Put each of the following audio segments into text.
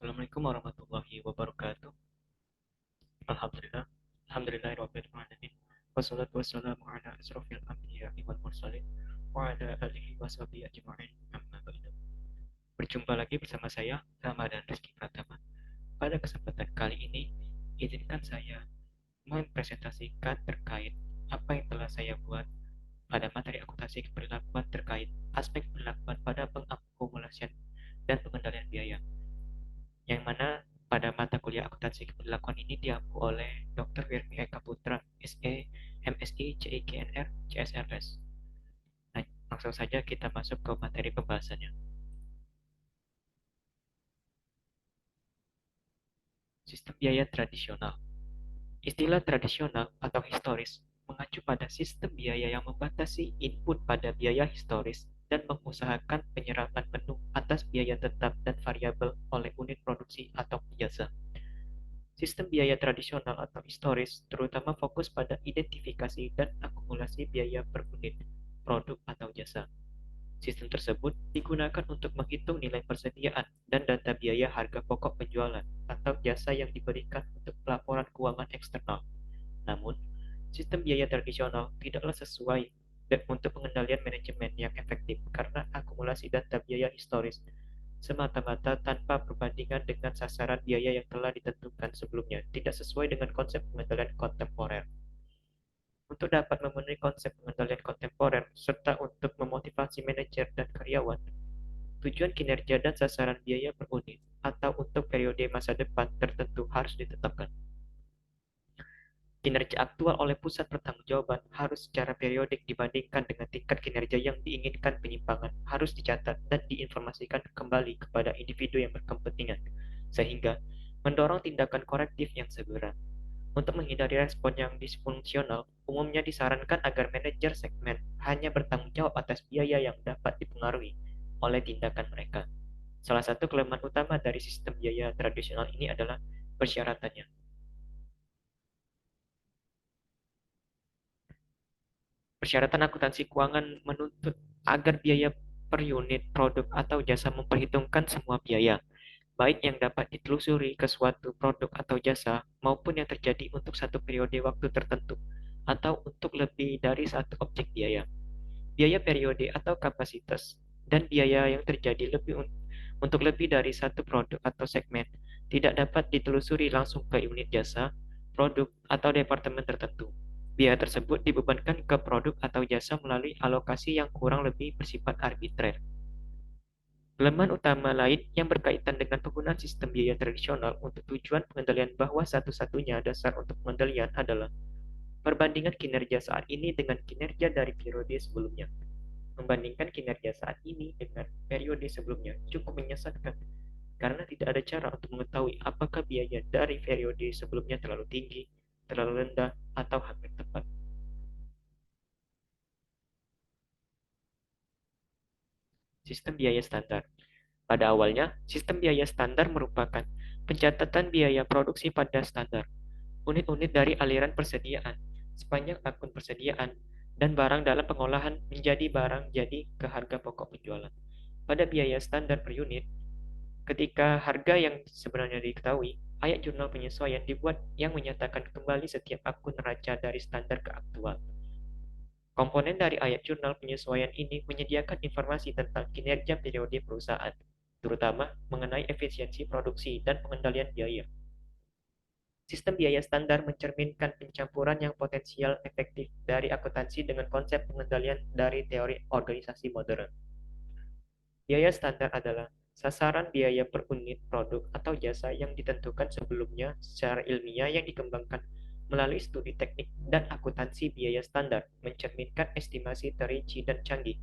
Assalamualaikum warahmatullahi wabarakatuh. Alhamdulillah. Alhamdulillahirabbil alamin. Wassalatu wassalamu ala asrofil anbiya'i wal mursalin wa ala alihi washabihi ajma'in. Amma ba'du. Berjumpa lagi bersama saya Ramadan Rizky Pratama. Pada kesempatan kali ini, izinkan saya mempresentasikan terkait apa yang telah saya buat pada materi akuntansi keberlakuan terkait aspek perlakuan pada pengakumulasian dan pengendalian biaya, yang mana pada mata kuliah akuntansi keberlakuan ini diampu oleh Dr. Wirmi Eka Putra, SE, MSI, CIGNR, CSRS. Nah, langsung saja kita masuk ke materi pembahasannya. Sistem biaya tradisional. Istilah tradisional atau historis mengacu pada sistem biaya yang membatasi input pada biaya historis dan mengusahakan penyerapan penuh atas biaya tetap dan variabel oleh unit produksi atau jasa. Sistem biaya tradisional atau historis terutama fokus pada identifikasi dan akumulasi biaya per unit produk atau jasa. Sistem tersebut digunakan untuk menghitung nilai persediaan dan data biaya harga pokok penjualan atau jasa yang diberikan untuk pelaporan keuangan eksternal. Namun, sistem biaya tradisional tidaklah sesuai untuk pengendalian manajemen yang efektif karena akumulasi data biaya historis semata-mata tanpa perbandingan dengan sasaran biaya yang telah ditentukan sebelumnya, tidak sesuai dengan konsep pengendalian kontemporer. Untuk dapat memenuhi konsep pengendalian kontemporer serta untuk memotivasi manajer dan karyawan, tujuan kinerja dan sasaran biaya per unit atau untuk periode masa depan tertentu harus ditetapkan. Kinerja aktual oleh pusat pertanggungjawaban harus secara periodik dibandingkan dengan tingkat kinerja yang diinginkan. Penyimpangan harus dicatat dan diinformasikan kembali kepada individu yang berkepentingan, sehingga mendorong tindakan korektif yang segera. Untuk menghindari respon yang disfungsional, umumnya disarankan agar manajer segmen hanya bertanggung jawab atas biaya yang dapat dipengaruhi oleh tindakan mereka. Salah satu kelemahan utama dari sistem biaya tradisional ini adalah persyaratannya. Persyaratan akuntansi keuangan menuntut agar biaya per unit produk atau jasa memperhitungkan semua biaya, baik yang dapat ditelusuri ke suatu produk atau jasa maupun yang terjadi untuk satu periode waktu tertentu atau untuk lebih dari satu objek biaya. Biaya periode atau kapasitas dan biaya yang terjadi untuk lebih dari satu produk atau segmen tidak dapat ditelusuri langsung ke unit jasa, produk, atau departemen tertentu. Biaya tersebut dibebankan ke produk atau jasa melalui alokasi yang kurang lebih bersifat arbitrer. Kelemahan utama lain yang berkaitan dengan penggunaan sistem biaya tradisional untuk tujuan pengendalian bahwa satu-satunya dasar untuk pengendalian adalah perbandingan kinerja saat ini dengan kinerja dari periode sebelumnya. Membandingkan kinerja saat ini dengan periode sebelumnya cukup menyesatkan karena tidak ada cara untuk mengetahui apakah biaya dari periode sebelumnya terlalu tinggi, terlalu rendah, atau hampir tepat. Sistem biaya standar. Pada awalnya, sistem biaya standar merupakan pencatatan biaya produksi pada standar, unit-unit dari aliran persediaan, sepanjang akun persediaan, dan barang dalam pengolahan menjadi barang jadi ke harga pokok penjualan. Pada biaya standar per unit, ketika harga yang sebenarnya diketahui, ayat jurnal penyesuaian dibuat yang menyatakan kembali setiap akun neraca dari standar ke aktual. Komponen dari ayat jurnal penyesuaian ini menyediakan informasi tentang kinerja periode perusahaan, terutama mengenai efisiensi produksi dan pengendalian biaya. Sistem biaya standar mencerminkan pencampuran yang potensial efektif dari akuntansi dengan konsep pengendalian dari teori organisasi modern. Biaya standar adalah sasaran biaya per unit produk atau jasa yang ditentukan sebelumnya secara ilmiah yang dikembangkan melalui studi teknik dan akuntansi biaya standar, mencerminkan estimasi terinci dan canggih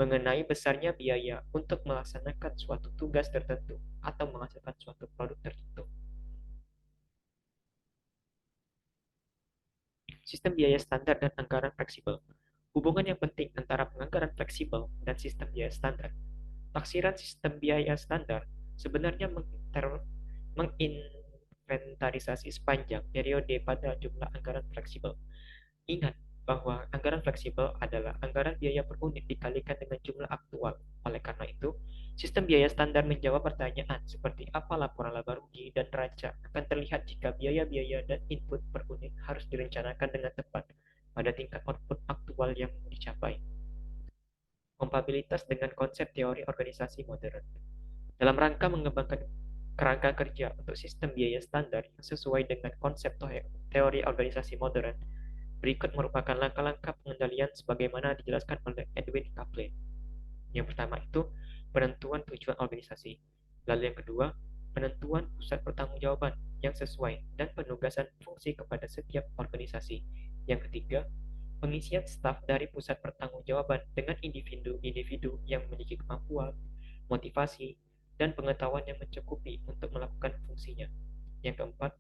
mengenai besarnya biaya untuk melaksanakan suatu tugas tertentu atau menghasilkan suatu produk tertentu. Sistem biaya standar dan anggaran fleksibel. Hubungan yang penting antara penganggaran fleksibel dan sistem biaya standar. Taksiran sistem biaya standar sebenarnya menginventarisasi sepanjang periode pada jumlah anggaran fleksibel. Ingat bahwa anggaran fleksibel adalah anggaran biaya per unit dikalikan dengan jumlah aktual. Oleh karena itu, Sistem biaya standar menjawab pertanyaan seperti apa laporan laba rugi dan neraca akan terlihat jika biaya-biaya dan input per unit harus direncanakan dengan tepat pada tingkat output aktual yang mau dicapai. Kompatibilitas dengan konsep teori organisasi modern. Dalam rangka mengembangkan kerangka kerja untuk sistem biaya standar yang sesuai dengan konsep teori organisasi modern, berikut merupakan langkah-langkah pengendalian sebagaimana dijelaskan oleh Edwin Kaplan. Yang pertama itu penentuan tujuan organisasi. Lalu yang kedua, penentuan pusat pertanggungjawaban yang sesuai dan penugasan fungsi kepada setiap organisasi. Yang ketiga, pengisian staf dari pusat pertanggungjawaban dengan individu-individu yang memiliki kemampuan, motivasi, dan pengetahuan yang mencukupi untuk melakukan fungsinya. Yang keempat,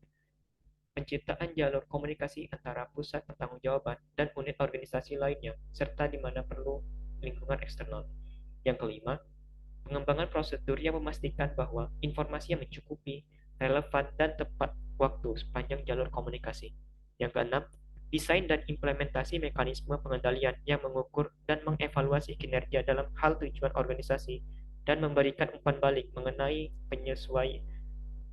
penciptaan jalur komunikasi antara pusat pertanggungjawaban dan unit organisasi lainnya, serta di mana perlu lingkungan eksternal. Yang kelima, pengembangan prosedur yang memastikan bahwa informasi yang mencukupi, relevan, dan tepat waktu sepanjang jalur komunikasi. Yang keenam, desain dan implementasi mekanisme pengendalian yang mengukur dan mengevaluasi kinerja dalam hal tujuan organisasi dan memberikan umpan balik mengenai penyesuaian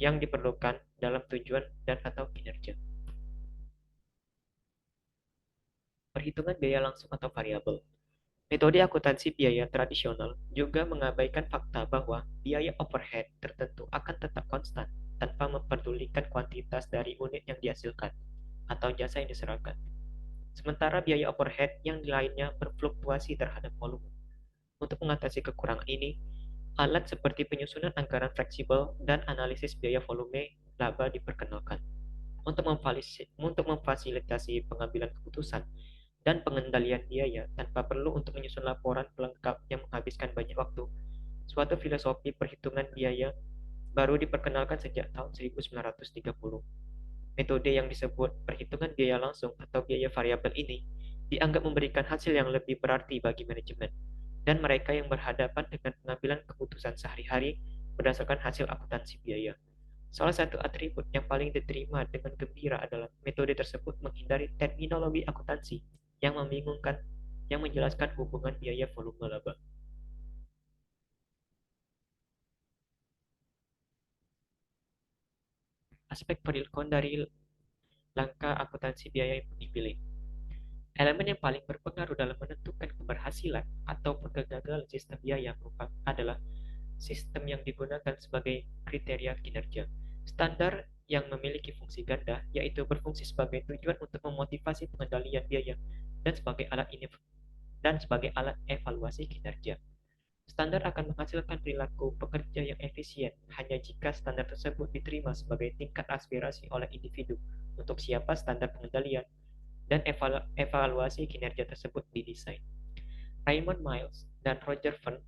yang diperlukan dalam tujuan dan atau kinerja. Perhitungan biaya langsung atau variabel. Metode akuntansi biaya tradisional juga mengabaikan fakta bahwa biaya overhead tertentu akan tetap konstan tanpa memperdulikan kuantitas dari unit yang dihasilkan atau jasa yang diserahkan. Sementara biaya overhead yang lainnya berfluktuasi terhadap volume. Untuk mengatasi kekurangan ini, alat seperti penyusunan anggaran fleksibel dan analisis biaya volume laba diperkenalkan. Untuk memfasilitasi pengambilan keputusan dan pengendalian biaya tanpa perlu untuk menyusun laporan pelengkap yang menghabiskan banyak waktu. Suatu filosofi perhitungan biaya baru diperkenalkan sejak tahun 1930. Metode yang disebut perhitungan biaya langsung atau biaya variabel ini dianggap memberikan hasil yang lebih berarti bagi manajemen dan mereka yang berhadapan dengan pengambilan keputusan sehari-hari berdasarkan hasil akuntansi biaya. Salah satu atribut yang paling diterima dengan gembira adalah metode tersebut menghindari terminologi akuntansi yang membingungkan yang menjelaskan hubungan biaya volume laba. Aspek perilkon dari langkah akuntansi biaya yang dipilih. Elemen yang paling berpengaruh dalam menentukan keberhasilan atau kegagalan sistem biaya adalah sistem yang digunakan sebagai kriteria kinerja. Standar yang memiliki fungsi ganda, yaitu berfungsi sebagai tujuan untuk memotivasi pengendalian biaya dan sebagai alat evaluasi kinerja. Standar akan menghasilkan perilaku pekerja yang efisien hanya jika standar tersebut diterima sebagai tingkat aspirasi oleh individu untuk siapa standar pengendalian dan evaluasi kinerja tersebut didesain. Raymond Miles dan Roger Fern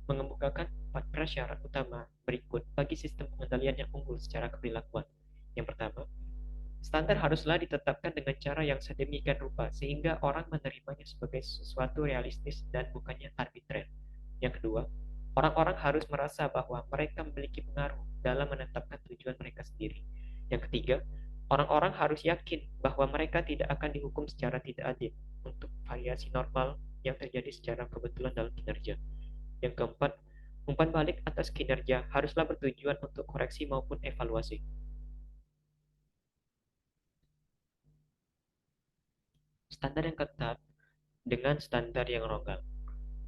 mengemukakan 4 prasyarat utama berikut bagi sistem pengendalian yang unggul secara keperilakuan. Yang pertama, standar haruslah ditetapkan dengan cara yang sedemikian rupa sehingga orang menerimanya sebagai sesuatu realistis dan bukannya arbitrer. Yang kedua, orang-orang harus merasa bahwa mereka memiliki pengaruh dalam menetapkan tujuan mereka sendiri. Yang ketiga, orang-orang harus yakin bahwa mereka tidak akan dihukum secara tidak adil untuk variasi normal yang terjadi secara kebetulan dalam kinerja. Yang keempat, umpan balik atas kinerja haruslah bertujuan untuk koreksi maupun evaluasi. Standar yang ketat dengan standar yang rongga.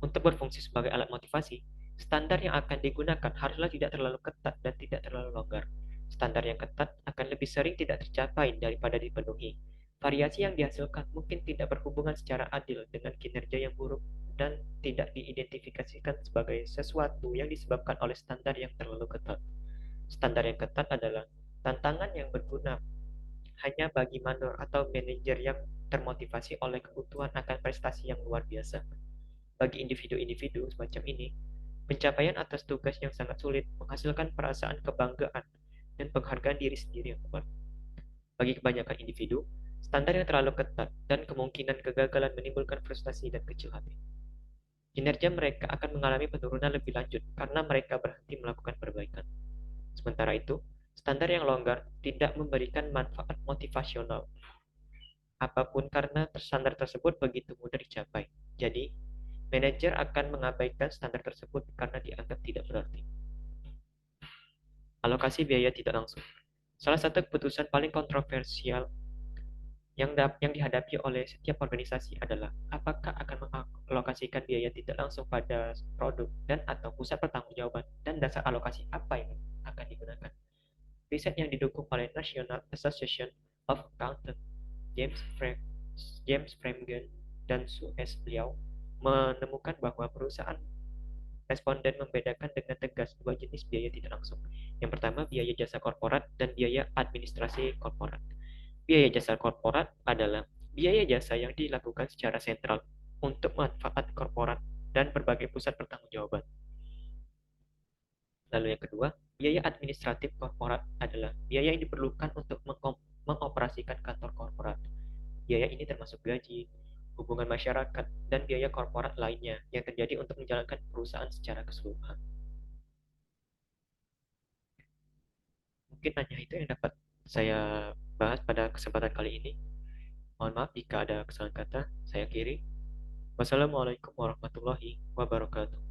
Untuk berfungsi sebagai alat motivasi, standar yang akan digunakan haruslah tidak terlalu ketat dan tidak terlalu longgar. Standar yang ketat akan lebih sering tidak tercapai daripada dipenuhi. Variasi yang dihasilkan mungkin tidak berhubungan secara adil dengan kinerja yang buruk dan tidak diidentifikasikan sebagai sesuatu yang disebabkan oleh standar yang terlalu ketat. Standar yang ketat adalah tantangan yang berguna hanya bagi mandor atau manajer yang termotivasi oleh kebutuhan akan prestasi yang luar biasa. Bagi individu-individu semacam ini, pencapaian atas tugas yang sangat sulit menghasilkan perasaan kebanggaan dan penghargaan diri sendiri yang kuat. Bagi kebanyakan individu, standar yang terlalu ketat dan kemungkinan kegagalan menimbulkan frustasi dan kecil hati. Kinerja mereka akan mengalami penurunan lebih lanjut karena mereka berhenti melakukan perbaikan. Sementara itu, standar yang longgar tidak memberikan manfaat motivasional apapun karena standar tersebut begitu mudah dicapai. Jadi, Manajer akan mengabaikan standar tersebut karena dianggap tidak berarti. Alokasi biaya tidak langsung. Salah satu keputusan paling kontroversial yang dihadapi oleh setiap organisasi adalah apakah akan mengalokasikan biaya tidak langsung pada produk dan atau pusat pertanggungjawaban dan dasar alokasi apa yang akan digunakan. Riset yang didukung oleh National Association of Accountants, James Fremgen dan Su S. Liao menemukan bahwa perusahaan responden membedakan dengan tegas dua jenis biaya tidak langsung. Yang pertama, biaya jasa korporat dan biaya administrasi korporat. Biaya jasa korporat adalah biaya jasa yang dilakukan secara sentral untuk manfaat korporat dan berbagai pusat pertanggungjawaban. Lalu yang kedua, biaya administratif korporat adalah biaya yang diperlukan untuk mengoperasikan kantor korporat. Biaya ini termasuk gaji, hubungan masyarakat, dan biaya korporat lainnya yang terjadi untuk menjalankan perusahaan secara keseluruhan. Mungkin hanya itu yang dapat saya bahas pada kesempatan kali ini. Mohon maaf jika ada kesalahan kata. Saya kiri. Wassalamualaikum warahmatullahi wabarakatuh.